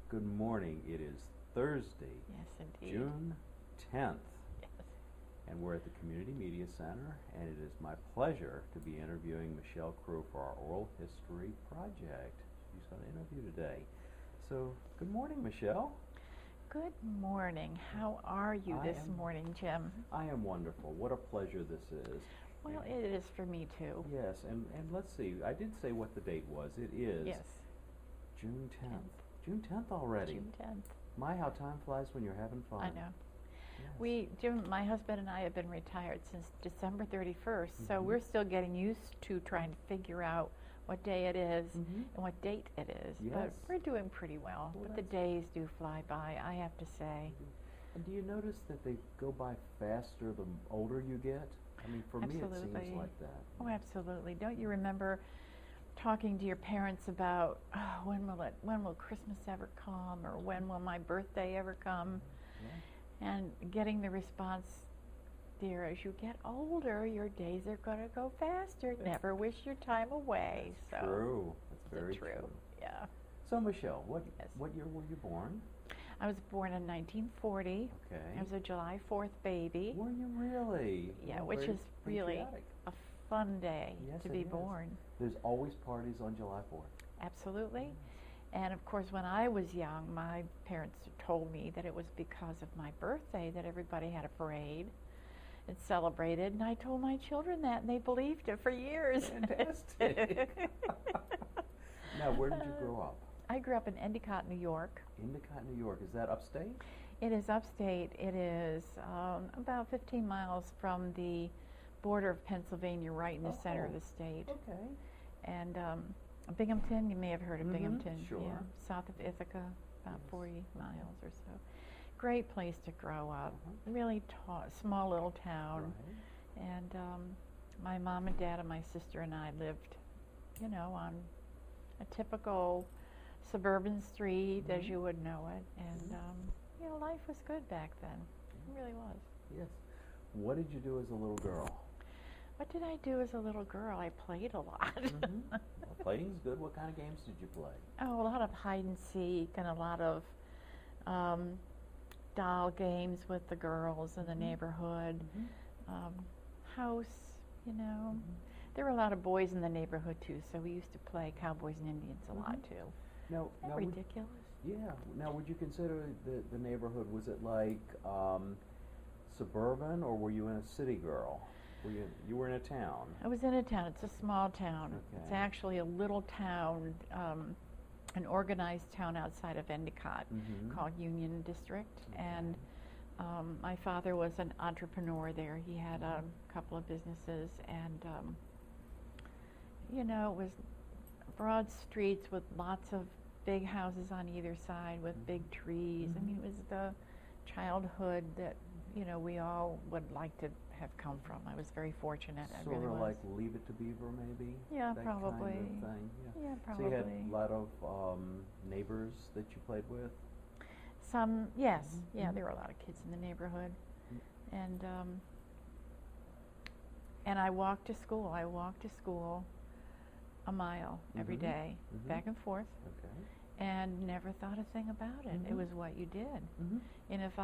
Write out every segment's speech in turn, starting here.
Good morning. It is Thursday, Yes, indeed. June 10th, Yes. and we're at the Community Media Center, and it is my pleasure to be interviewing Michele Crew for our oral history project. She's going to interview today. So, good morning, Michele. Good morning. How are you this am- morning, Jim? I am wonderful. What a pleasure this is. Well, it is for me too. Yes, and let's see. I did say what the date was. It is Yes, June 10th. June 10th already. June 10th. My, how time flies when you're having fun. I know. Yes. Jim, my husband and I have been retired since December 31st, so Mhm. we're still getting used to trying to figure out what day it is Mhm. and what date it is. Yes. But we're doing pretty well. Well, But the that's- days do fly by, I have to say. And do you notice that they go by faster the older you get? I mean, for me, it Absolutely. seems like that. Oh, absolutely. Don't you remember talking to your parents about when will Christmas ever come, or when will my birthday ever come, Yeah. and getting the response, dear, as you get older, your days are going to go faster. Never wish your time away. That's So true. That's is it very true? Yeah. So, Michele, Yes. what year were you born? I was born in 1940. Okay. I was a July 4th baby. Were you really? Yeah, Oh, which very is really patriotic. a fun day Yes, to it be is. born. There's always parties on July 4th. Absolutely. And of course, when I was young, my parents told me that it was because of my birthday that everybody had a parade and celebrated. And I told my children that, and they believed it for years. Fantastic. Now, where did you grow up? I grew up in Endicott, New York. Endicott, New York. Is that upstate? It is upstate. It is about 15 miles from the border of Pennsylvania, right in the center of Oh. the state. Okay. And Binghamton, you may have heard of Mhm, Binghamton. sure. Yeah, south of Ithaca, about Yes. 40 miles or so. Great place to grow up. Uh-huh. Really small little town. Right. And my mom and dad and my sister and I lived, on a typical suburban street, as Mhm. you would know it. And, life was good back then. It really was. Yes. What did you do as a little girl? What did I do as a little girl? I played a lot. Well, playing's good. What kind of games did you play? Oh, a lot of hide and seek and a lot of doll games with the girls in the neighborhood. House, There were a lot of boys in the neighborhood too, so we used to play Cowboys and Indians a lot too. Now, Isn't that ridiculous? yeah. Now, would you consider the neighborhood, was it like suburban, or were you in a city girl? You were in a town? I was in a town. It's a small town. It's Okay. actually a little town, an organized town outside of Endicott Mhm. called Union District. Okay. And my father was an entrepreneur there. He had a couple of businesses, and it was broad streets with lots of big houses on either side with big trees. I mean, it was the childhood that we all would like to have come from. I was very fortunate. I Sort really of was. like Leave It to Beaver, maybe? Yeah, that probably. kind of thing. Yeah. Yeah, So probably. you had a lot of neighbors that you played with? Some, yes, Mhm. yeah, Mhm. there were a lot of kids in the neighborhood, Mm. and I walked to school. I walked to school a mile every Mhm. day, Mhm. back and forth, Okay. and never thought a thing about it. It Mhm. was what you did, Mhm. and if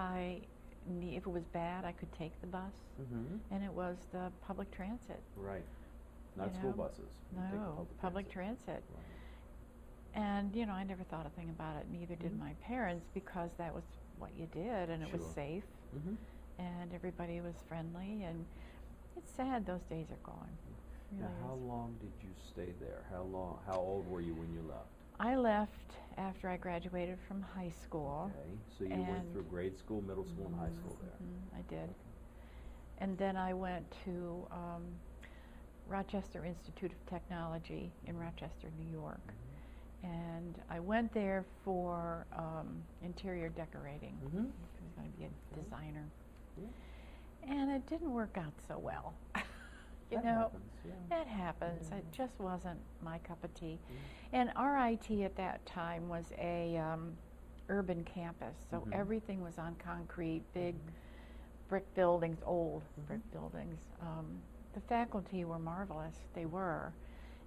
it was bad, I could take the bus, Mhm. and it was the public transit. Right. Not You school know? buses. You take the No, public transit. Right. And I never thought a thing about it. Neither did Mhm. my parents, because that was what you did, and it was Sure. safe, Mhm. and everybody was friendly. And it's sad those days are gone. It Now, really how is. long did you stay there? How old were you when you left? I left after I graduated from high school. Okay, so you went and- through grade school, middle school, and high school there. I did. And then I went to Rochester Institute of Technology in Rochester, New York. And I went there for interior decorating. Mm-hmm. I was going to be a designer. Yeah. And it didn't work out so well. That happens, yeah. That happens. Yeah. It just wasn't my cup of tea. Yeah. And RIT at that time was a urban campus, so Mhm. everything was on concrete, big brick buildings, old Mhm. brick buildings. The faculty were marvelous. They were,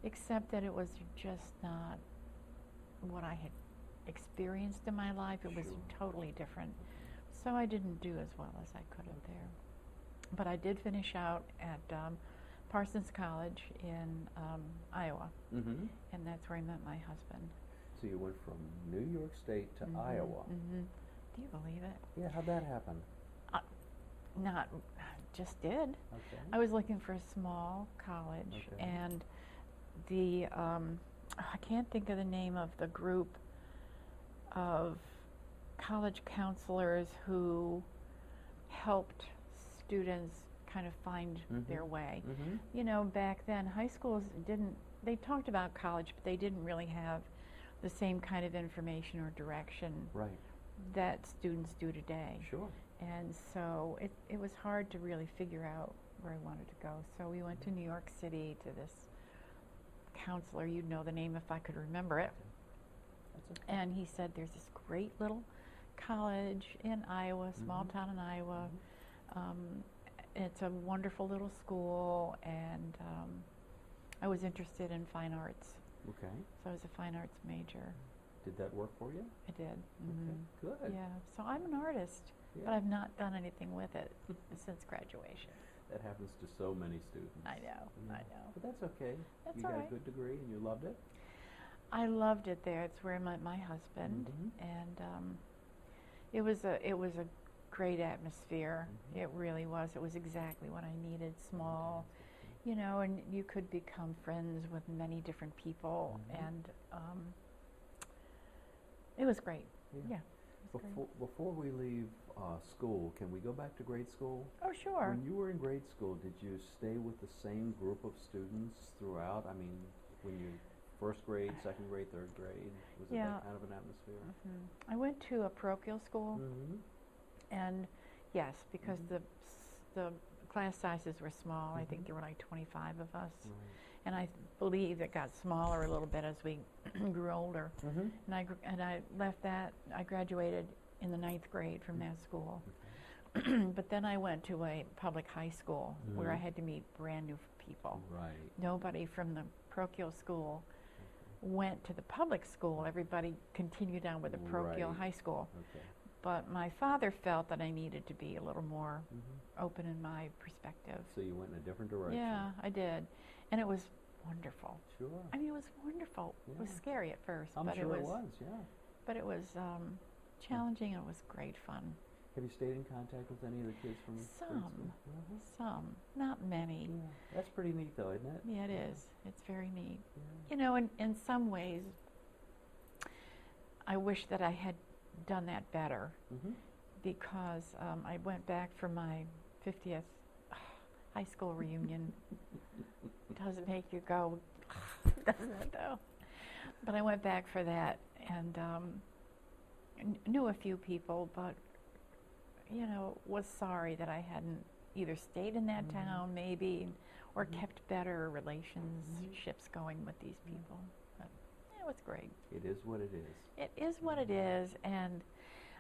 except that it was just not what I had experienced in my life. It was Sure. totally different. So I didn't do as well as I could have there. But I did finish out at Parsons College in Iowa, Mm-hmm. and that's where I met my husband. So you went from New York State to Iowa. Mm-hmm. Do you believe it? Yeah, how'd that happen? Not, just did. Okay. I was looking for a small college, Okay. and the I can't think of the name of the group of college counselors who helped students kind of find their way. Mm-hmm. You know, back then high schools didn't, they talked about college, but they didn't really have the same kind of information or direction Right. that students do today. Sure. And so it was hard to really figure out where I wanted to go. So we went to New York City to this counselor. You'd know the name if I could remember it. That's okay. And he said, there's this great little college in Iowa, small town in Iowa. It's a wonderful little school, and I was interested in fine arts. Okay. So I was a fine arts major. Did that work for you? I did. Okay. Good. Yeah, so I'm an artist, Yeah. but I've not done anything with it since graduation. That happens to so many students. I know, Yeah. I know. But that's okay. That's you all got right. a good degree and you loved it? I loved it there. It's where I met my husband, and it was a great atmosphere. It really was. It was exactly what I needed. Small, you know, and you could become friends with many different people, and it was great. Yeah, it was great. Before we leave school, can we go back to grade school? Oh, sure. When you were in grade school, did you stay with the same group of students throughout? I mean, when you first grade, second grade, third grade, was it Yeah. that kind of an atmosphere? I went to a parochial school, and yes, because the class sizes were small. I think there were like 25 of us, Right. and I believe it got smaller a little bit as we grew older. And I left that. I graduated in the 9th grade from that school. But then I went to a public high school where I had to meet brand new people. Right. Nobody from the parochial school went to the public school. Everybody continued on with the parochial Right. high school. Okay. But my father felt that I needed to be a little more open in my perspective. So you went in a different direction. Yeah, I did. And it was wonderful. Sure. I mean, it was wonderful. It was Yeah. scary at first, I'm but sure it was, yeah. But it was challenging, and it was great fun. Have you stayed in contact with any of the kids from grade school? Some, not many. Yeah. That's pretty neat though, isn't it? Yeah, it is. It's very neat. Yeah. You know, in some ways, I wish that I had done that better, because I went back for my 50th high school reunion. Doesn't make you go, doesn't it though? But I went back for that, and knew a few people, but you know, was sorry that I hadn't either stayed in that town maybe, or kept better relationships going with these people. But yeah, it was great. It is what it is. It is what it is, and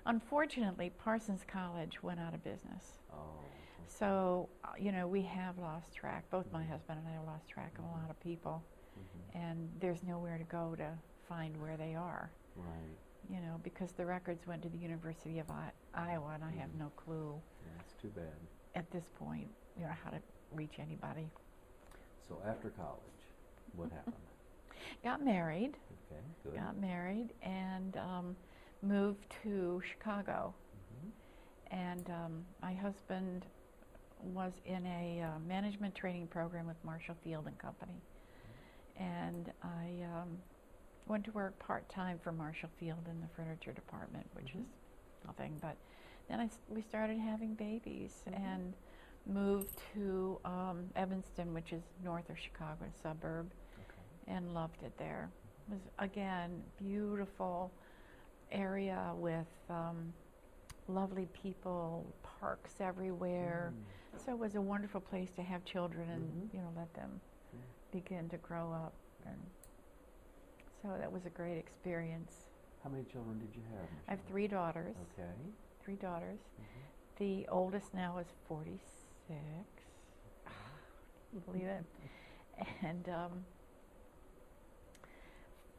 unfortunately, Parsons College went out of business. Oh. So, you know, we have lost track. Both my husband and I have lost track of a lot of people, and there's nowhere to go to find where they are. Right. You know, because the records went to the University of Iowa, and I have no clue Yeah, it's too bad. at this point, you know, how to reach anybody. So after college, what happened? Got married. Okay, good. Got married and moved to Chicago. And my husband was in a management training program with Marshall Field and Company. And I went to work part-time for Marshall Field in the furniture department, which is nothing. But then we started having babies and moved to Evanston, which is north of Chicago, a suburb, and loved it there. It was, again, beautiful area with lovely people, parks everywhere. So it was a wonderful place to have children and you know, let them begin to grow up. And so that was a great experience. How many children did you have, Michele? I have 3 daughters. Okay. 3 daughters. The oldest now is 46. Can you believe it? And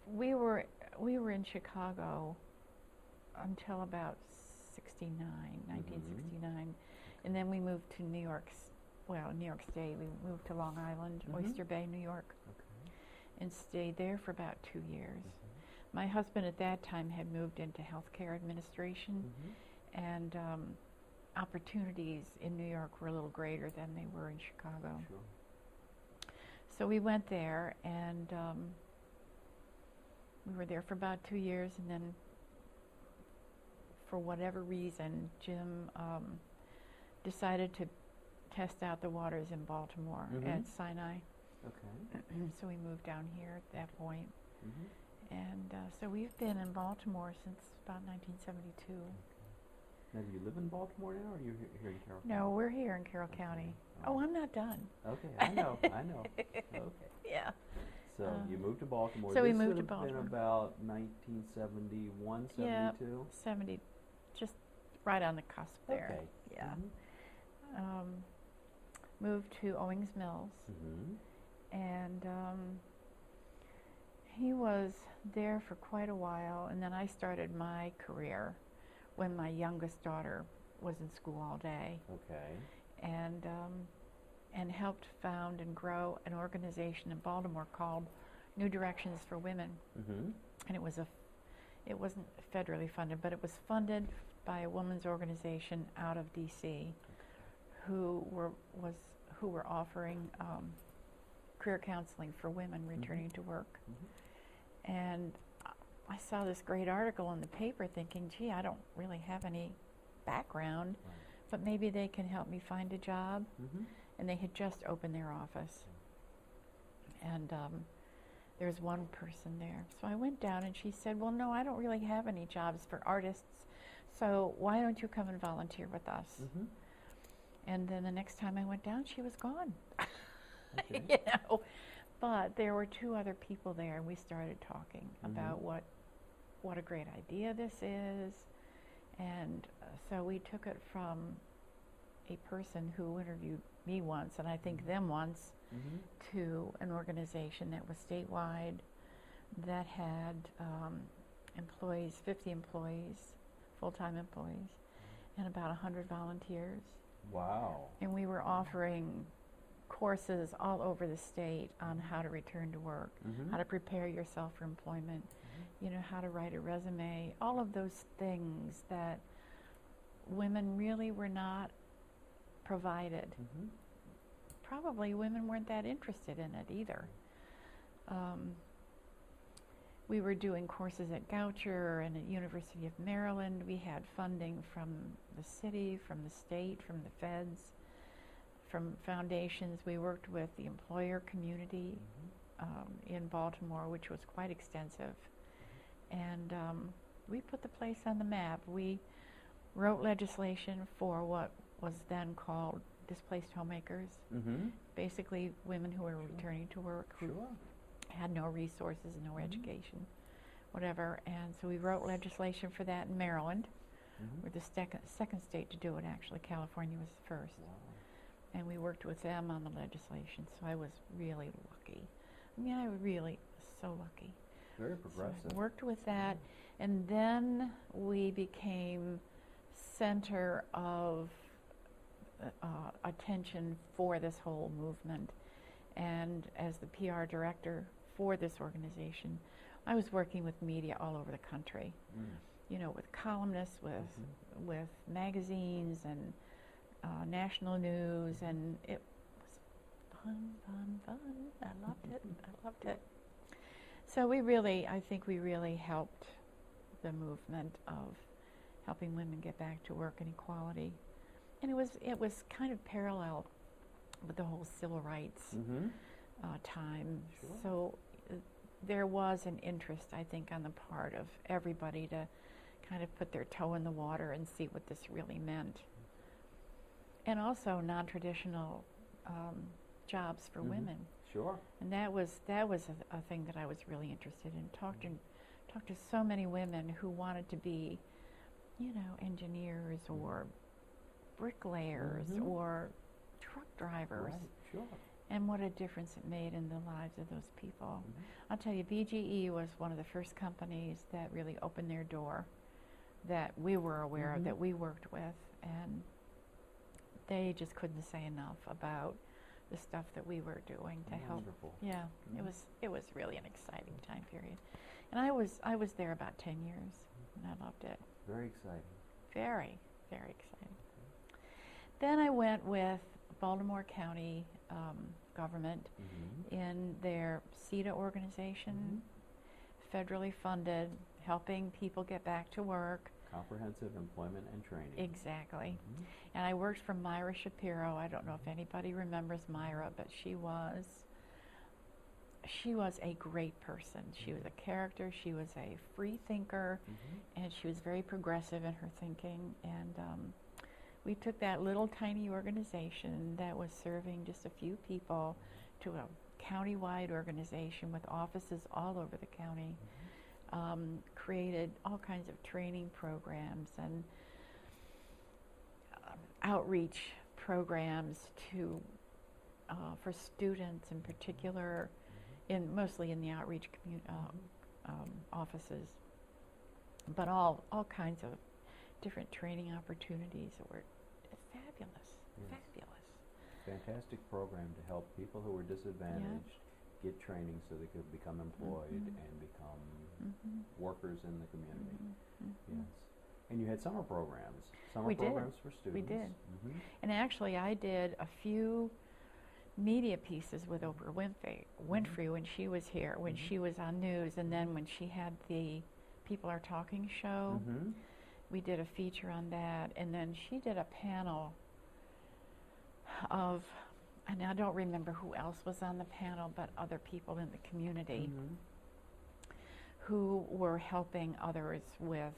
we were we were in Chicago until about 1969. And then we moved to New York State. We moved to Long Island, Oyster Bay, New York, and stayed there for about 2 years. My husband at that time had moved into healthcare administration, and opportunities in New York were a little greater than they were in Chicago. Sure. So we went there, and we were there for about 2 years, and then for whatever reason, Jim decided to test out the waters in Baltimore at Sinai. Okay. So we moved down here at that point. And so we've been in Baltimore since about 1972. Now, do you live in Baltimore now, or are you here in Carroll County? No, we're here in Carroll County. Oh, I'm not done. Okay, I know. Okay. Yeah. So you moved to Baltimore. So we This moved to would have Baltimore. been about 1971, 72? Yeah, 70, just right on the cusp there. Okay. Yeah. Moved to Owings Mills, and he was there for quite a while, and then I started my career when my youngest daughter was in school all day. Okay. And helped found and grow an organization in Baltimore called New Directions for Women. And it wasn't federally funded, but it was funded by a women's organization out of D.C. who were offering career counseling for women returning to work. And I saw this great article in the paper thinking, gee, I don't really have any background, but maybe they can help me find a job. And they had just opened their office. And there's one person there. So I went down and she said, well, no, I don't really have any jobs for artists, so why don't you come and volunteer with us? And then the next time I went down, she was gone. Okay. You know, but there were 2 other people there, and we started talking about what a great idea this is. And so we took it from a person who interviewed me once, and I think them once, to an organization that was statewide that had employees, 50 employees, full-time employees, and about 100 volunteers. Wow. And we were offering courses all over the state on how to return to work, how to prepare yourself for employment, you know, how to write a resume, all of those things that women really were not provided. Probably women weren't that interested in it either. We were doing courses at Goucher and at University of Maryland. We had funding from the city, from the state, from the feds, from foundations. We worked with the employer community in Baltimore, which was quite extensive. And we put the place on the map. We wrote legislation for what was then called displaced homemakers, basically women who were returning to work who had no resources, no education, whatever. And so we wrote legislation for that in Maryland. We're the second state to do it, actually. California was the first. And we worked with them on the legislation, so I was really lucky. I mean, I really was so lucky. Very progressive. So I worked with that, and then we became center of attention for this whole movement. And as the PR director for this organization, I was working with media all over the country, you know, with columnists, with magazines and national news, and it was fun. I loved it. So I think we really helped the movement of helping women get back to work and equality. And it was kind of parallel with the whole civil rights time. So there was an interest, I think, on the part of everybody to kind of put their toe in the water and see what this really meant. And also non-traditional jobs for women. Sure. And that was a thing that I was really interested in. Talked to so many women who wanted to be, you know, engineers or bricklayers or truck drivers. Right. Sure. and what a difference it made in the lives of those people. Mhm. I'll tell you, BGE was one of the first companies that really opened their door that we were aware of, Mhm. that we worked with, and they just couldn't say enough about the stuff that we were doing to help. Wonderful. Yeah, Mhm. it was really an exciting time period. And I was there about 10 years, and I loved it. Very exciting. Very, very exciting. Then I went with Baltimore County government Mhm. in their CETA organization, federally funded, helping people get back to work. Comprehensive Employment and Training. Exactly. Mhm. And I worked for Myra Shapiro. I don't know if anybody remembers Myra, but she was a great person. She was a character. She was a free thinker, Mhm. and she was very progressive in her thinking. And we took that little tiny organization that was serving just a few people to a county-wide organization with offices all over the county. Created all kinds of training programs and outreach programs to for students in particular, mostly in the outreach offices, but all kinds of different training opportunities that were fabulous, Yes. fabulous. Fantastic program to help people who were disadvantaged get training so they could become employed and become workers in the community. Yes. And you had summer programs. Summer We did. programs for students. We did. Mhm. And actually, I did a few media pieces with Oprah Winfrey when she was here, when she was on news, and then when she had the People Are Talking show, Mhm. we did a feature on that, and then she did a panel of, and I don't remember who else was on the panel, but other people in the community Mhm. who were helping others with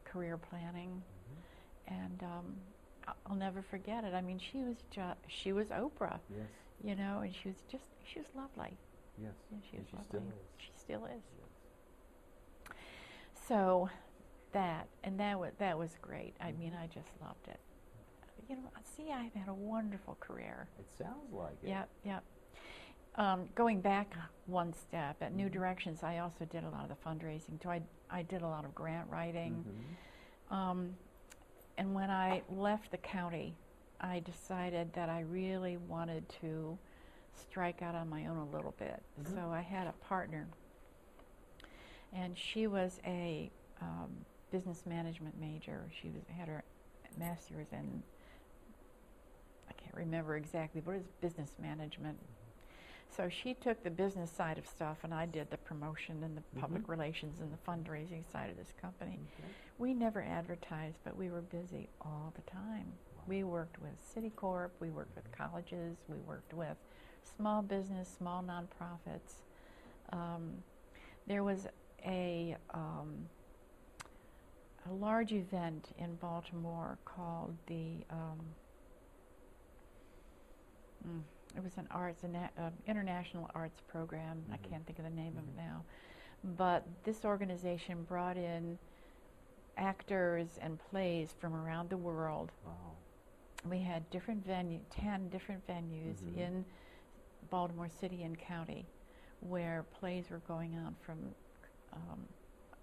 career planning. And I'll never forget it. I mean, she was Oprah, Yes. you know, and she was lovely. Yes. Yeah, she And was she lovely. still is. She still is. Yes. So that was great. I mean, I just loved it. You know, see, I've had a wonderful career. It sounds like it. Yep, yep. Going back one step, at New Directions, I also did a lot of the fundraising. So I did a lot of grant writing. And when I left the county, I decided that I really wanted to strike out on my own a little bit. So I had a partner, and she was a business management major. She had her master's in, I can't remember exactly, but it was business management. So she took the business side of stuff, and I did the promotion and the public relations and the fundraising side of this company. Okay. We never advertised, but we were busy all the time. Wow. We worked with Citicorp, we worked with colleges, we worked with small business, small nonprofits. There was a large event in Baltimore called the it was an international arts program. I can't think of the name of it now. But this organization brought in actors and plays from around the world. Wow. We had 10 different venues in Baltimore City and County where plays were going on from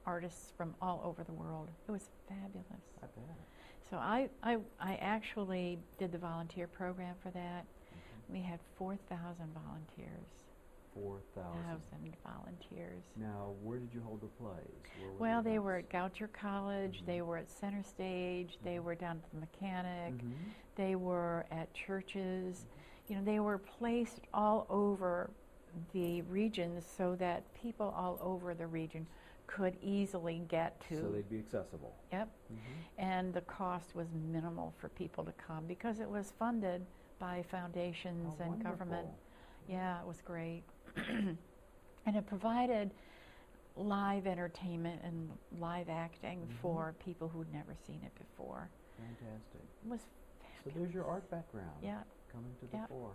artists from all over the world. It was fabulous. I bet. So I actually did the volunteer program for that. We had 4,000 volunteers. 4,000 volunteers. Now, where did you hold the plays? Where were Well, the they were events? at Goucher College, they were at Center Stage, they were down at the Mechanic, Mhm. they were at churches. You know, they were placed all over the region so that people all over the region could easily get to. So they'd be accessible. Yep. And the cost was minimal for people to come because it was funded by foundations Oh, and government. wonderful. Yeah, it was great. And it provided live entertainment and live acting for people who'd never seen it before. Fantastic. It was So there's your art background Yeah. coming to the Yeah. fore.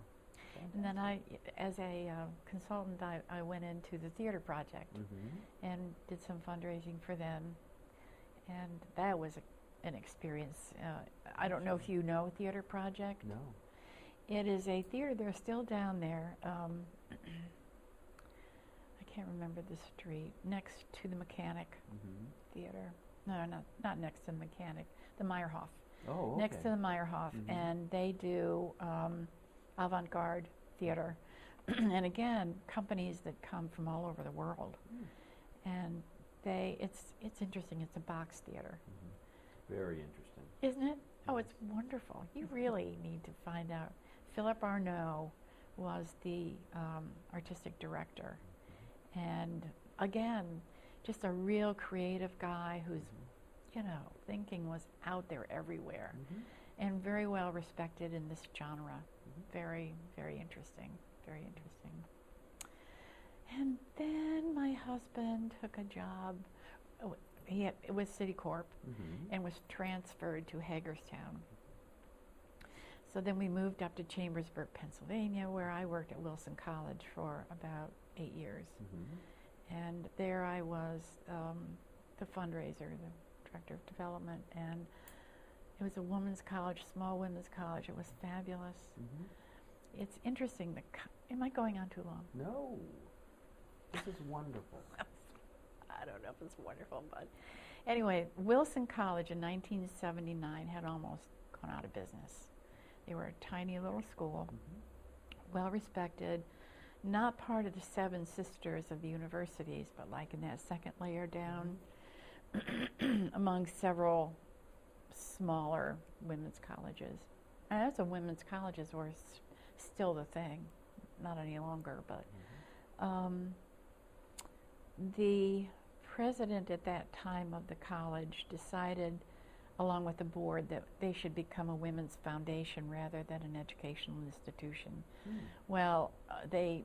And then as a consultant, I went into the theater project and did some fundraising for them. And that was an experience. I don't know if you know Theater Project. No. It is a theater. They're still down there. I can't remember the street. Next to the Mechanic Theater. No, not next to the Mechanic. The Meyerhoff. Oh, okay. Next to the Meyerhoff. And they do avant-garde theater. And again, companies that come from all over the world. And it's interesting. It's a box theater. Very interesting. Isn't it? Oh, it's wonderful. You really need to find out. Philip Arnault was the artistic director. And again, just a real creative guy whose, thinking was out there everywhere. And very well respected in this genre. Very, very interesting. Very interesting. And then my husband took a job with Citicorp and was transferred to Hagerstown. So then we moved up to Chambersburg, Pennsylvania, where I worked at Wilson College for about 8 years. And there I was the fundraiser, the director of development, and it was a women's college, small women's college. It was fabulous. It's interesting. Am I going on too long? No. This is wonderful. I don't know if it's wonderful, but anyway, Wilson College in 1979 had almost gone out of business. They were a tiny little school, well respected, not part of the seven sisters of the universities, but like in that second layer down among several smaller women's colleges. And that's when women's colleges were still the thing, not any longer, but the president at that time of the college decided, along with the board, that they should become a women's foundation rather than an educational institution. Well, they,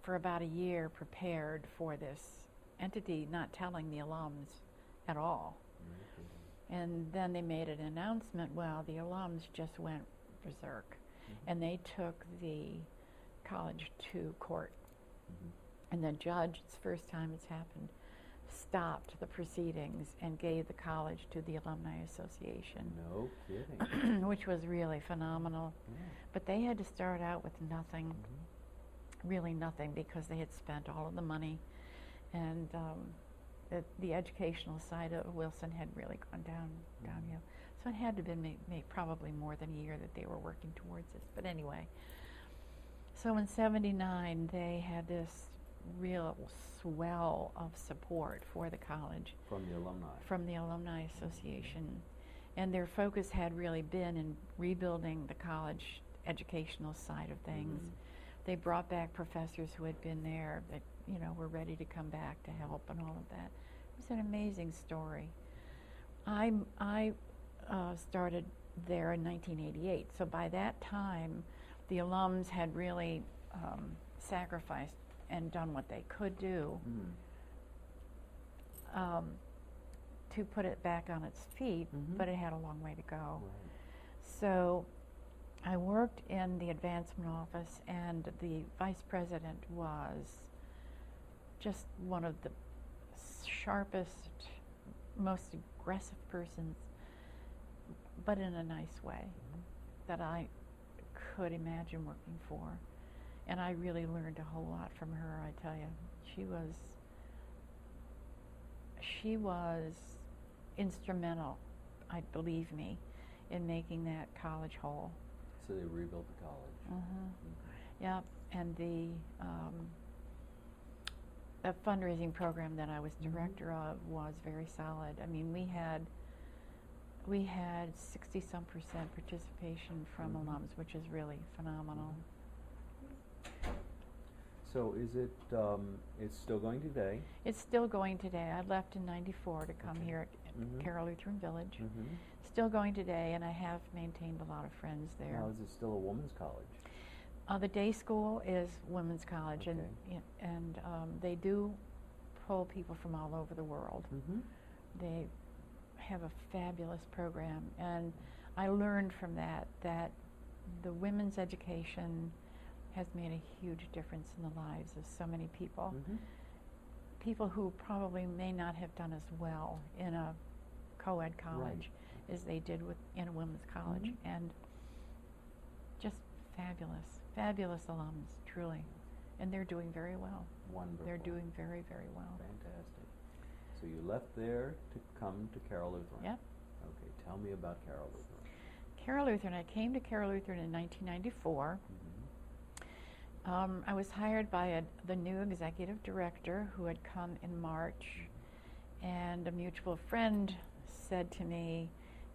for about a year, prepared for this entity, not telling the alums at all. And then they made an announcement. Well, the alums just went berserk, and they took the college to court. And the judge, it's the first time it's happened, stopped the proceedings and gave the college to the Alumni Association. No kidding. Which was really phenomenal. But they had to start out with nothing, really nothing, because they had spent all of the money. And the educational side of Wilson had really gone downhill. So it had to have been probably more than a year that they were working towards this. But anyway, so in '79, they had this real swell of support for the college. From the alumni. From the Alumni Association. And their focus had really been in rebuilding the college educational side of things. They brought back professors who had been there that, were ready to come back to help and all of that. It was an amazing story. I started there in 1988. So by that time, the alums had really sacrificed and done what they could do to put it back on its feet, but it had a long way to go. So I worked in the advancement office, and the vice president was just one of the sharpest, most aggressive persons, but in a nice way, that I could imagine working for. And I really learned a whole lot from her, I tell you. She was instrumental, believe me, in making that college whole. So they rebuilt the college. Yep, and the fundraising program that I was director of was very solid. I mean, we had 60-some% participation from alums, which is really phenomenal. So is it, it's still going today? It's still going today. I left in '94 to come here at Carroll Lutheran Village. Still going today, and I have maintained a lot of friends there. Now, is it still a women's college? The day school is women's college, and they do pull people from all over the world. They have a fabulous program, and I learned from that the women's education has made a huge difference in the lives of so many people. People who probably may not have done as well in a co-ed college as they did in a women's college, and just fabulous alums, truly. And they're doing very well. Wonderful. They're doing very, very well. Fantastic. So you left there to come to Carroll Lutheran. Yep. Okay, tell me about Carroll Lutheran. Carroll Lutheran, I came to Carroll Lutheran in 1994. I was hired by the new executive director who had come in March, and a mutual friend said to me,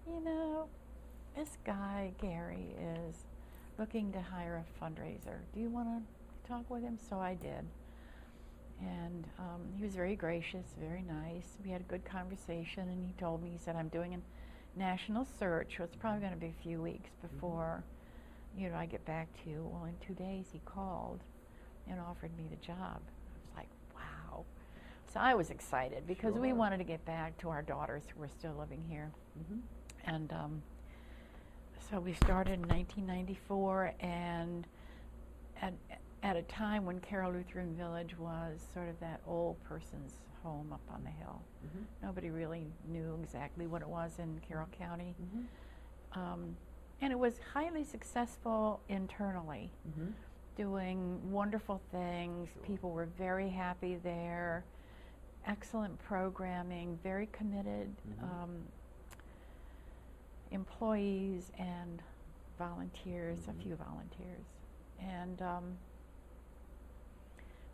you know, this guy, Gary, is looking to hire a fundraiser. Do you want to talk with him? So I did. And he was very gracious, very nice. We had a good conversation, and he told me, he said, I'm doing a national search, so it's probably going to be a few weeks before, you know, I get back to you. Well, in 2 days, he called and offered me the job. I was like, wow. So I was excited because we wanted to get back to our daughters who were still living here. And so we started in 1994, and at a time when Carroll Lutheran Village was sort of that old person's home up on the hill. Nobody really knew exactly what it was in Carroll County. And it was highly successful internally, doing wonderful things. People were very happy there. Excellent programming, very committed employees and volunteers, a few volunteers. And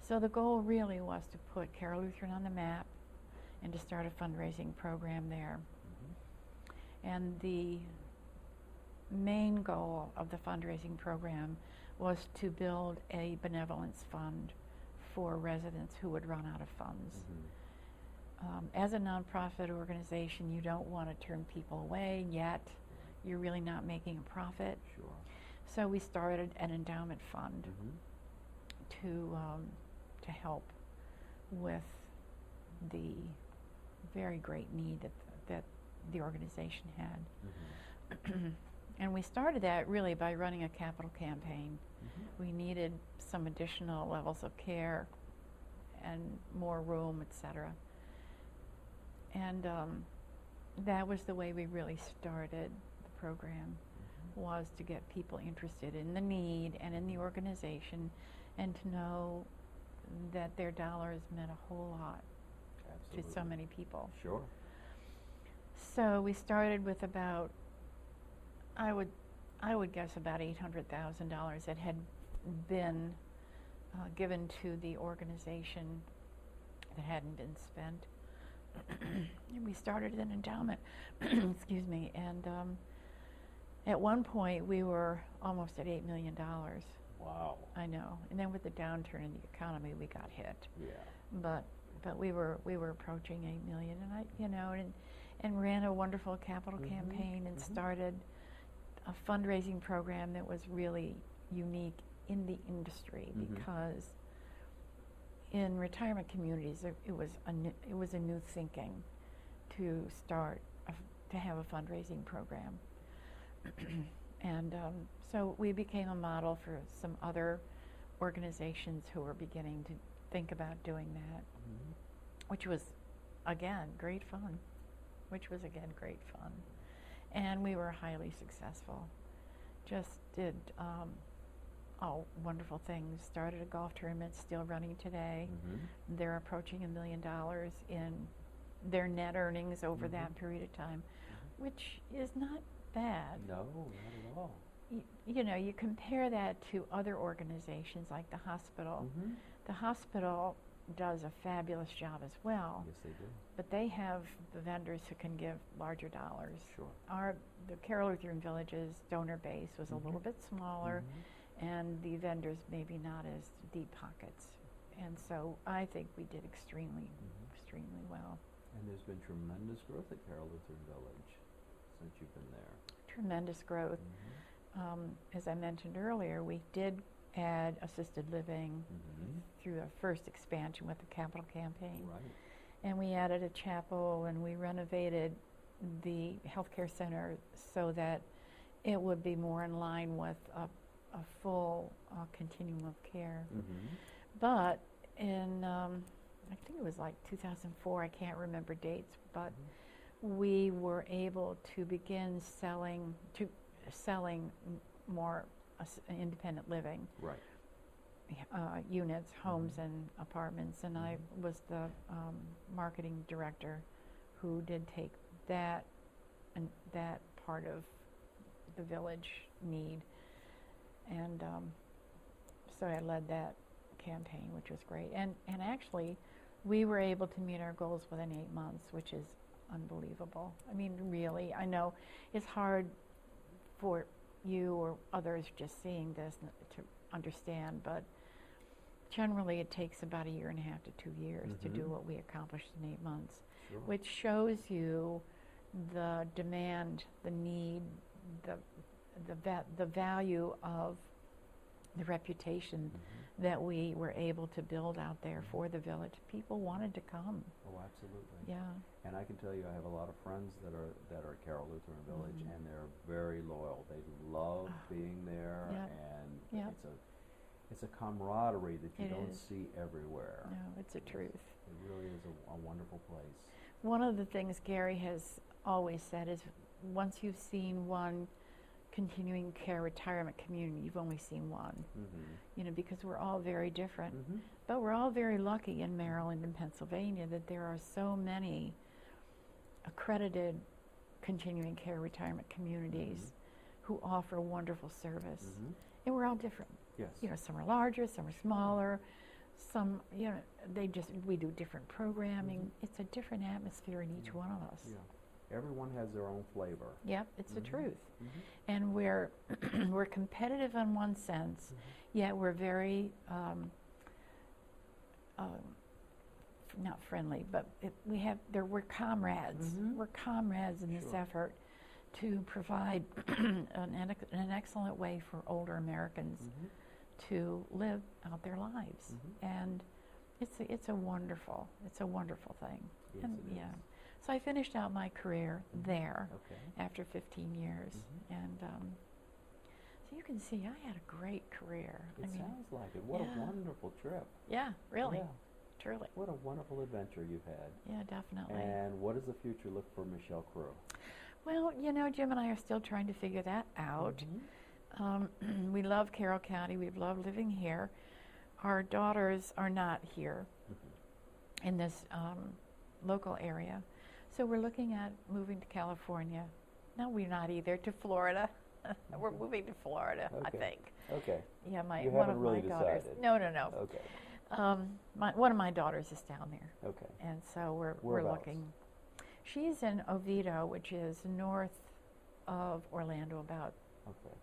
so the goal really was to put Carroll Lutheran on the map and to start a fundraising program there. And the main goal of the fundraising program was to build a benevolence fund for residents who would run out of funds. As a nonprofit organization, you don't want to turn people away, yet you're really not making a profit. So we started an endowment fund to help with the very great need that the organization had. And we started that really by running a capital campaign. We needed some additional levels of care and more room, etc. And that was the way we really started the program, was to get people interested in the need and in the organization, and to know that their dollars meant a whole lot to so many people. So we started with about, I would guess about $800,000 that had been given to the organization that hadn't been spent. And we started an endowment, excuse me, and at one point we were almost at $8 million. Wow. I know. And then with the downturn in the economy, we got hit. But we were approaching $8 million, and and ran a wonderful capital campaign and started a fundraising program that was really unique in the industry, because in retirement communities it was a new thinking to start to have a fundraising program. And so we became a model for some other organizations who were beginning to think about doing that, which was again great fun. And we were highly successful. Just did wonderful things. Started a golf tournament, still running today. They're approaching $1 million in their net earnings over that period of time, which is not bad. No, not at all. You compare that to other organizations like the hospital. The hospital does a fabulous job as well. Yes, they do. But they have the vendors who can give larger dollars. The Carroll Lutheran Village's donor base was a little bit smaller, and the vendors maybe not as deep pockets. And so I think we did extremely well. And there's been tremendous growth at Carroll Lutheran Village since you've been there. Tremendous growth. As I mentioned earlier, we did add assisted living through a first expansion with the capital campaign. And we added a chapel, and we renovated the healthcare center so that it would be more in line with a full continuum of care. But in, I think it was like 2004, I can't remember dates, but we were able to begin selling more independent living Right. units, homes Mhm. and apartments, and I was the marketing director who did take that and that part of the village need, and so I led that campaign, which was great. And actually, we were able to meet our goals within 8 months, which is unbelievable. I mean, really, I know it's hard for you or others just seeing this to understand, but generally it takes about 1.5 to 2 years to do what we accomplished in 8 months, Sure. which shows you the demand, the need, the value of the reputation that we were able to build out there for the village. People wanted to come. Oh, absolutely. Yeah. And I can tell you, I have a lot of friends that are at Carroll Lutheran Village, and they're very loyal. They love being there, and it's a camaraderie that you don't see everywhere. No, it's a truth. It really is a wonderful place. One of the things Gary has always said is, once you've seen one continuing care retirement community, you've only seen one. You know, because we're all very different, but we're all very lucky in Maryland and Pennsylvania that there are so many accredited continuing care retirement communities who offer wonderful service, and we're all different. Yes. You know, some are larger, some are smaller, some, you know, we do different programming. It's a different atmosphere in each one of us. Yeah. Everyone has their own flavor. Yep, it's the truth. And we're we're competitive in one sense, yet we're very not friendly, but we're comrades. We're comrades in this effort to provide an excellent way for older Americans to live out their lives, and it's a wonderful thing. Yes, And it is. so I finished out my career there after 15 years, and so you can see I had a great career. It sounds like it. What a wonderful trip. Yeah, really, Yeah. truly. What a wonderful adventure you've had. Yeah, definitely. And what does the future look for Michele Crew? Well, you know, Jim and I are still trying to figure that out. We love Carroll County. We love living here. Our daughters are not here in this local area. So we're looking at moving to California. No, we're not either, to Florida. We're moving to Florida, I think. Okay. Yeah, You one haven't of really my daughters. decided. No. Okay. One of my daughters is down there. Okay. And so we're Whereabouts? looking. She's in Oviedo, which is north of Orlando, about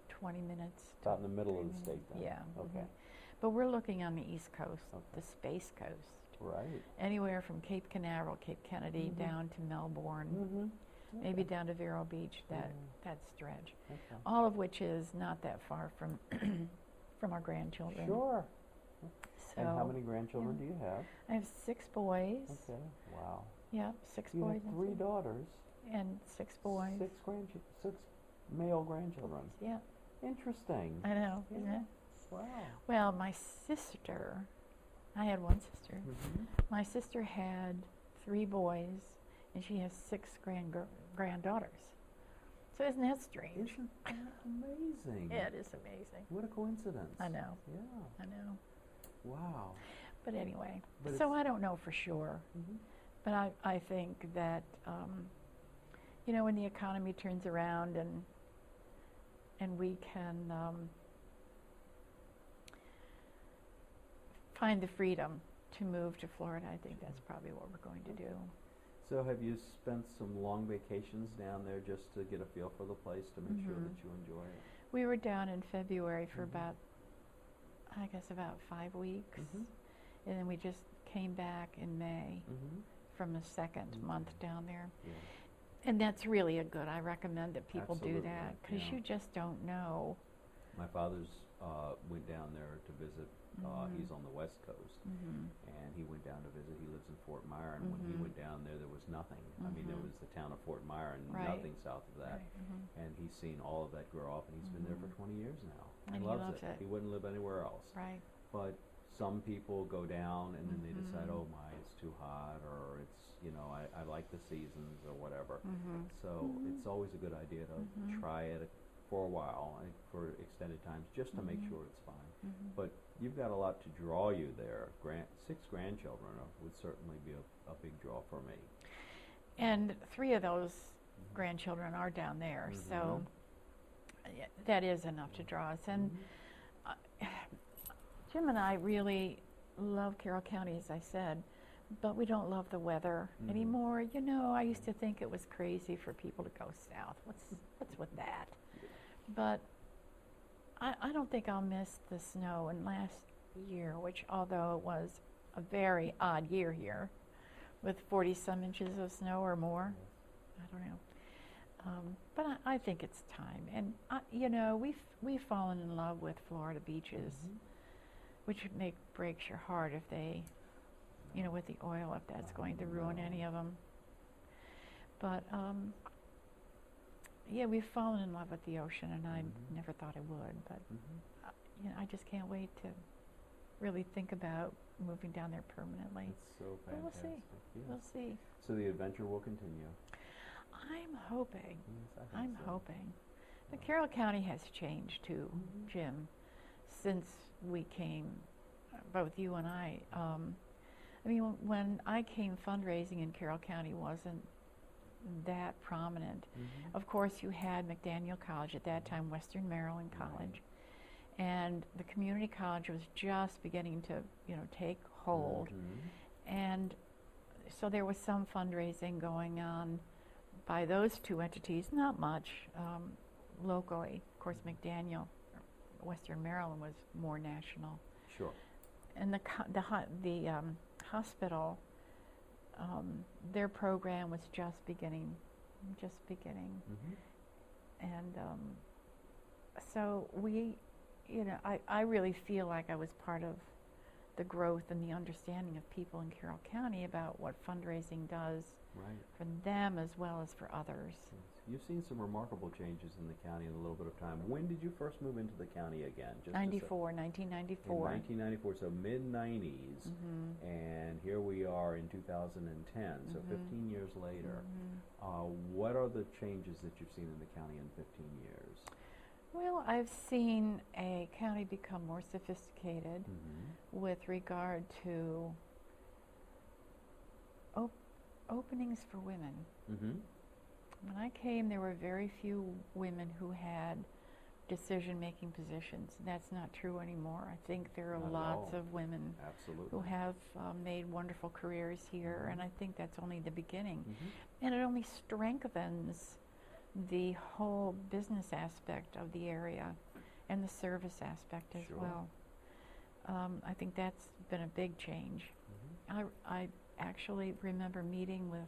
20 minutes. About in the middle of the state then. Yeah. Okay. But we're looking on the East Coast, the Space Coast. Right. Anywhere from Cape Canaveral, Cape Kennedy, down to Melbourne, maybe down to Vero Beach, that stretch. Okay. All of which is not that far from from our grandchildren. Sure. So, And how many grandchildren do you have? I have 6 boys. Okay. Wow. Yep, 6 You boys have 3 daughters. and 6 boys. 6 male grandchildren. Yeah, Interesting. I know, isn't it? Wow. Well, my sister, I had one sister. Mm-hmm. My sister had 3 boys, and she has 6 granddaughters. So isn't that strange? Isn't that amazing? Yeah, it is amazing. What a coincidence. I know. Yeah. I know. Wow. But anyway, But so I don't know for sure. But I think that, you know, when the economy turns around and we can find the freedom to move to Florida, I think that's probably what we're going to do. So have you spent some long vacations down there just to get a feel for the place, to make sure that you enjoy it? We were down in February for about 5 weeks. And then we just came back in May from the second month down there. Yeah. And that's really I recommend that people do Absolutely, that, because yeah. you just don't know. My father's went down there to visit. He's on the West Coast, and he went down to visit. He lives in Fort Myron. When he went down there was nothing. I mean, there was the town of Fort Myron, nothing south of that. And he's seen all of that grow up, and he's been there for 20 years now. And he loves it. He wouldn't live anywhere else. Right. But some people go down, and then they decide, oh my, it's too hot, or it's, you know, I like the seasons or whatever. So it's always a good idea to try it for a while, for extended times, just to make sure it's fine. But you've got a lot to draw you there. 6 grandchildren would certainly be a big draw for me. And 3 of those grandchildren are down there, so that is enough to draw us. And Jim and I really love Carroll County, as I said, but we don't love the weather anymore. You know, I used to think it was crazy for people to go south. What's with that? But I don't think I'll miss the snow. And last year, which although it was a very odd year here, with 40-some inches of snow or more, I don't know. But I think it's time. And you know, we've fallen in love with Florida beaches, which breaks your heart if they, you know, with the oil, if that's going to ruin any of them. But yeah, we've fallen in love with the ocean, and I never thought I would. But you know, I just can't wait to really think about moving down there permanently. It's so fantastic. But we'll see. Yes. We'll see. So the adventure will continue. I'm hoping. Yes, I think I'm so. hoping. But Carroll County has changed too, Jim, since we came, both you and I. I mean, when I came, fundraising in Carroll County wasn't that prominent. Of course, you had McDaniel College at that time, Western Maryland College, and the community college was just beginning to, you know, take hold. And so there was some fundraising going on by those 2 entities, not much locally. Of course, McDaniel, Western Maryland, was more national. Sure. And the hospital, their program was just beginning. And so we, you know, I really feel like I was part of the growth and the understanding of people in Carroll County about what fundraising does for them as well as for others. Yes. You've seen some remarkable changes in the county in a little bit of time. When did you first move into the county again? 1994. In 1994, so mid-90s, and here we are in 2010, so 15 years later. What are the changes that you've seen in the county in 15 years? Well, I've seen a county become more sophisticated with regard to openings for women. When I came, there were very few women who had decision-making positions. That's not true anymore. I think there are lots of women who have made wonderful careers here, and I think that's only the beginning. And it only strengthens the whole business aspect of the area and the service aspect as well. I think that's been a big change. I actually remember meeting with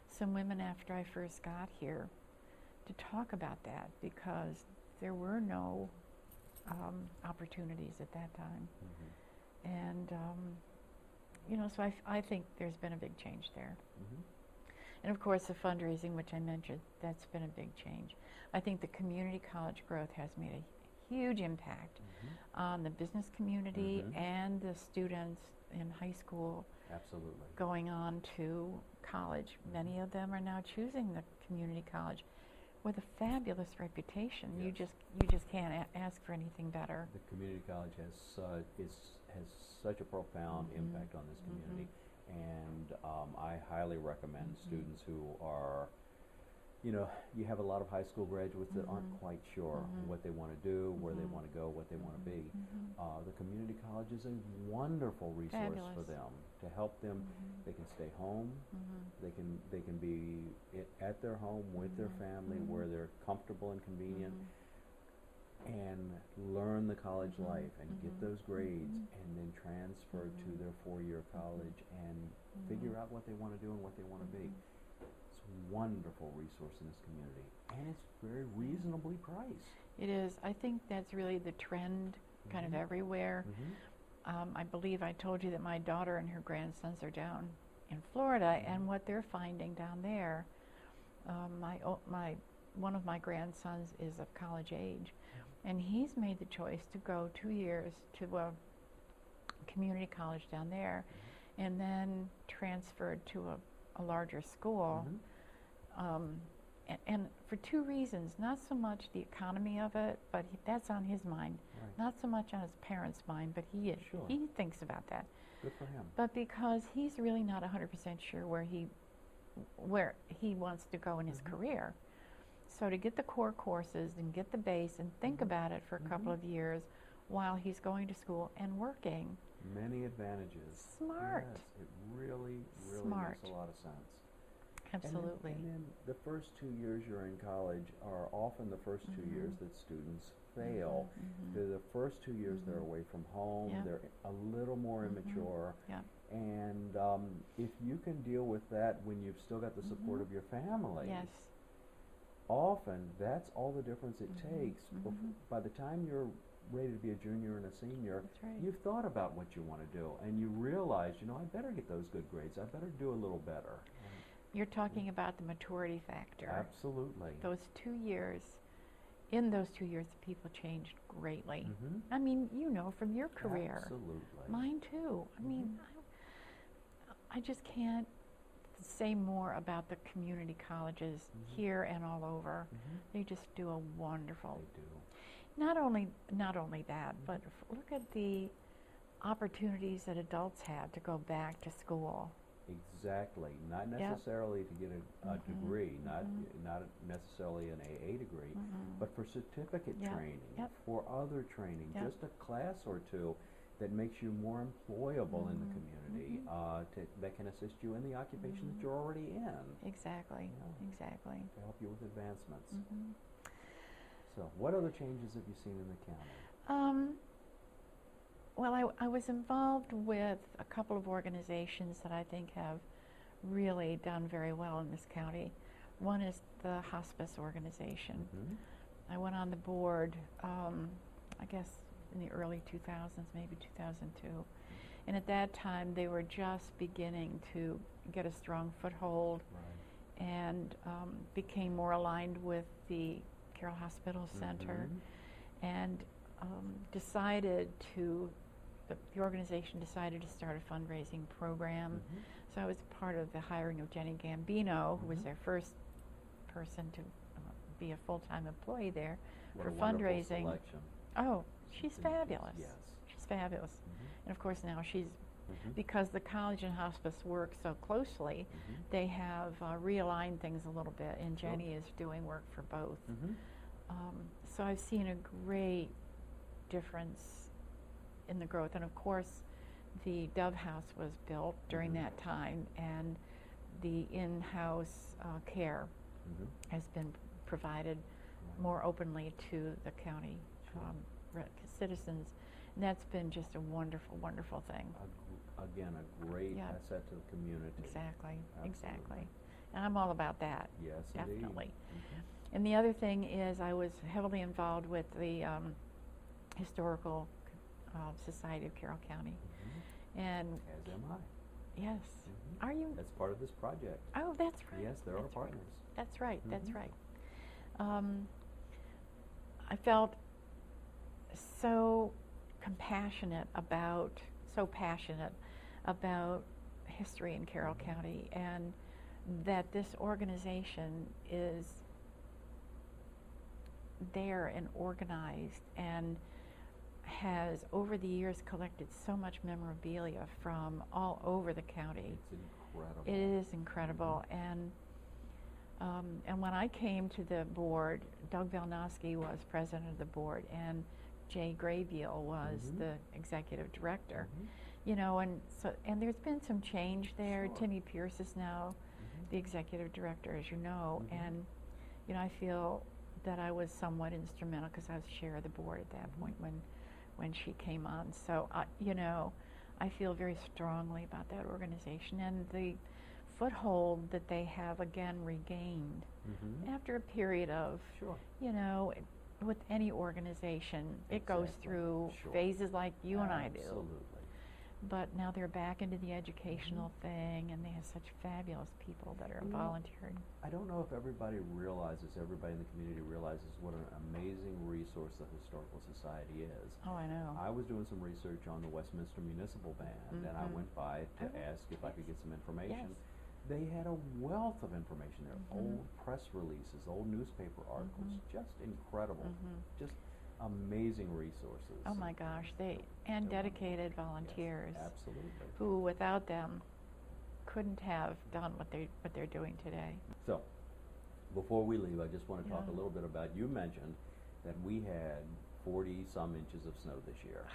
some women after I first got here to talk about that, because there were no opportunities at that time. And you know, so I think there's been a big change there. And of course, the fundraising, which I mentioned, that's been a big change. I think the community college growth has made a huge impact on the business community and the students in high school going on to college. Many of them are now choosing the community college with a fabulous reputation. You just can't ask for anything better. The community college has such a profound impact on this community, and I highly recommend students who are, you know, you have a lot of high school graduates that aren't quite sure what they want to do, where they want to go, what they want to be. The community college is a wonderful resource for them to help them. They can stay home. They can be at their home with their family where they're comfortable and convenient, and learn the college life and get those grades, and then transfer to their 4-year college and figure out what they want to do and what they want to be. Wonderful resource in this community, and it's very reasonably priced. It is. I think that's really the trend kind of everywhere. I believe I told you that my daughter and her grandsons are down in Florida, and what they're finding down there, one of my grandsons is of college age, and he's made the choice to go 2 years to a community college down there, and then transferred to a larger school. and for two reasons. Not so much the economy of it, but that's on his mind. Right. Not so much on his parents' mind, but he Sure. thinks about that. Good for him. But because he's really not 100% sure where he wants to go in his career. So to get the core courses and get the base and think about it for a couple of years while he's going to school and working. Many advantages. Smart. Yes, it really, really Smart. makes a lot of sense. Absolutely. And then the first 2 years you're in college are often the first 2 years that students fail. The first 2 years they're away from home, Yeah. they're a little more immature. Yeah. And if you can deal with that when you've still got the support of your family, Yes. often that's all the difference it takes. By the time you're ready to be a junior and a senior, That's right. you've thought about what you want to do, and you realize, I better get those good grades. I better do a little better. You're talking about the maturity factor. Absolutely. Those 2 years, in those 2 years, people changed greatly. Mhm. I mean, from your career. Absolutely. Mine too. I mean, I just can't say more about the community colleges here and all over. They just do a wonderful. They do. Not only that, but look at the opportunities that adults have to go back to school. Exactly. Not necessarily to get a degree, not necessarily an AA degree, but for certificate training, for other training, just a class or two that makes you more employable in the community, that can assist you in the occupation that you're already in. Exactly. Exactly. To help you with advancements. So, what other changes have you seen in the county? Well, I was involved with a couple of organizations that I think have really done very well in this county. One is the hospice organization. I went on the board, I guess, in the early 2000s, maybe 2002. And at that time, they were just beginning to get a strong foothold and became more aligned with the Carroll Hospital Center and the organization decided to start a fundraising program. So I was part of the hiring of Jenny Gambino, who was their first person to be a full-time employee there What for a wonderful fundraising. selection. Oh, she's fabulous. Yes. She's fabulous. And of course now because the college and hospice work so closely, they have realigned things a little bit, and Jenny is doing work for both. So I've seen a great difference in the growth. And of course, the Dove House was built during that time, and the in-house care has been provided more openly to the county citizens. And that's been just a wonderful, wonderful thing. Again, a great asset to the community. Exactly, Absolutely. exactly. And I'm all about that. Yes, definitely. indeed. And the other thing is I was heavily involved with the Historical Society of Carroll County. And As am I. yes. Are you? That's part of this project. Oh, that's right. Yes, they're our partners. That's right, that's right. I felt so passionate about history in Carroll County, and that this organization is there and organized and has over the years collected so much memorabilia from all over the county. It's incredible. It is incredible. And when I came to the board, Doug Valnosky was president of the board, and Jay Graybeal was the executive director. And there's been some change there. Sure. Timmy Pierce is now the executive director, as you know, and I feel that I was somewhat instrumental because I was chair of the board at that point when she came on. So I feel very strongly about that organization and the foothold that they have again regained after a period of with any organization, it goes through phases like you and I do. Absolutely. But now they're back into the educational thing, and they have such fabulous people that are volunteering. I don't know if everybody in the community realizes what an amazing resource the Historical Society is. Oh, I know. I was doing some research on the Westminster Municipal Band, and I went by to ask if I could get some information. they had a wealth of information there. Mhm. Old press releases, old newspaper articles, just incredible. Mhm. Just amazing resources. Oh my gosh, and They're dedicated wonderful. volunteers Yes, absolutely. who without them couldn't have done what they're doing today. So, before we leave, I just want to talk a Yeah. little bit about, you mentioned that we had 40 some inches of snow this year.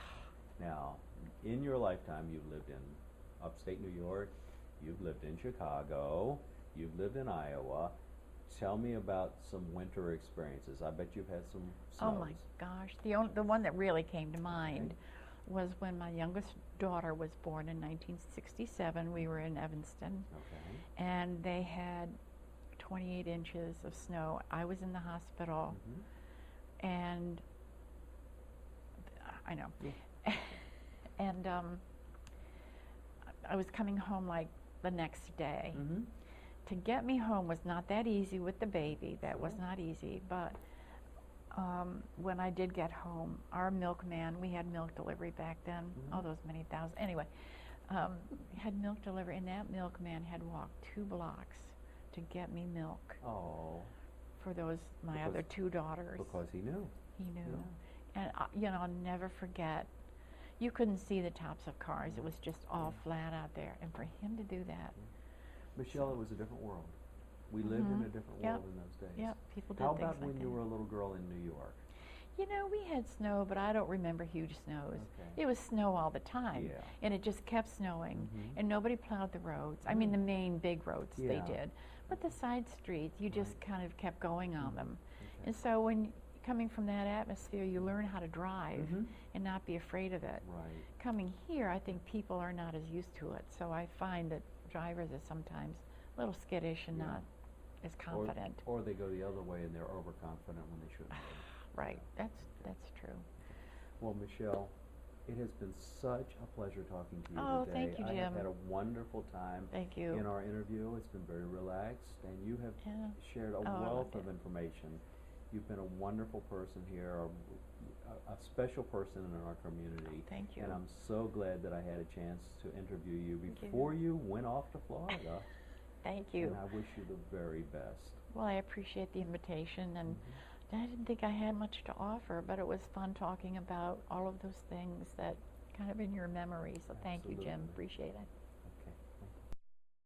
Now, in your lifetime, you've lived in upstate New York, you've lived in Chicago, you've lived in Iowa. Tell me about some winter experiences. I bet you've had some snows. Oh my gosh, the one that really came to mind was when my youngest daughter was born in 1967. We were in Evanston, Okay. and they had 28 inches of snow. I was in the hospital, and I know. Yeah. And I was coming home like the next day. To get me home was not that easy with the baby. That was not easy. But when I did get home, our milkman, we had milk delivery back then, all those many thousand. Anyway, had milk delivery, and that milkman had walked 2 blocks to get me milk Oh. for my other 2 daughters. Because he knew. He knew. Yeah. And I'll never forget. You couldn't see the tops of cars. It was just all flat out there. And for him to do that. Michelle, it was a different world. We lived in a different world in those days. Yep, people did How things about like when that. you were a little girl in New York? We had snow, but I don't remember huge snows. Okay. It was snow all the time. Yeah. And it just kept snowing. And nobody plowed the roads. I mean, the main big roads, they Yeah. did. But the side streets, you just kind of kept going on them. Okay. And so when coming from that atmosphere, you learn how to drive and not be afraid of it. Right. Coming here, I think people are not as used to it. So I find that drivers are sometimes a little skittish and not as confident. Or they go the other way and they're overconfident when they shouldn't be. Right, that's true. Well, Michelle, it has been such a pleasure talking to you Oh, today. thank you, I have Jim. had a wonderful time Thank you. in our interview. It's been very relaxed, and you have Yeah. shared a Oh, I wealth loved of it. information. You've been a wonderful person here, a special person in our community. Thank you. And I'm so glad that I had a chance to interview you Thank you. before you went off to Florida. Thank you. And I wish you the very best. Well, I appreciate the invitation, and I didn't think I had much to offer, but it was fun talking about all of those things that kind of in your memory. So thank you, Jim. Absolutely. Appreciate it.